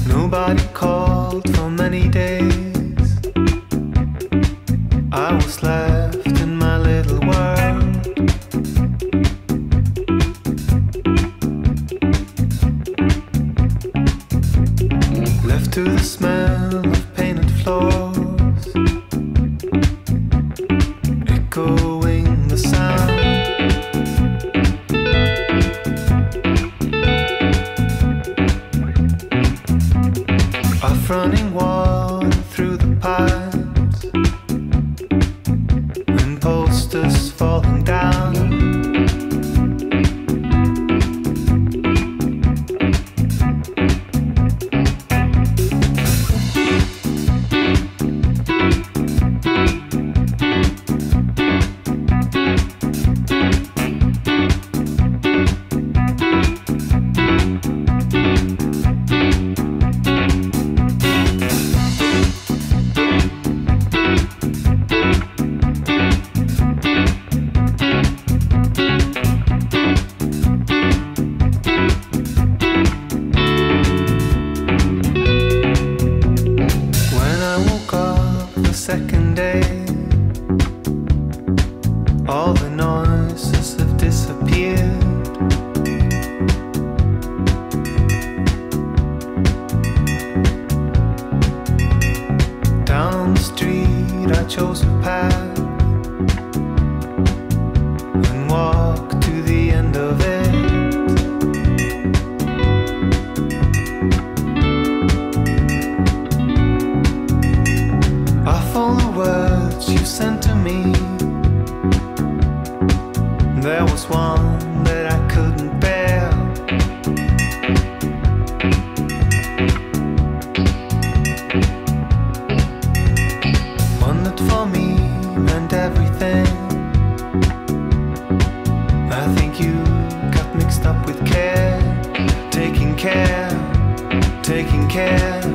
Nobody called for many days. I was left in my little world. Left to the smell of painted floors, echoing the sound of running water through the pipes and posters falling down. Second day, all the noises have disappeared. Down on the street I chose a path and walked to the end of it. Words you sent to me, there was one that I couldn't bear. One that for me meant everything. I think you got mixed up with care, taking care, taking care.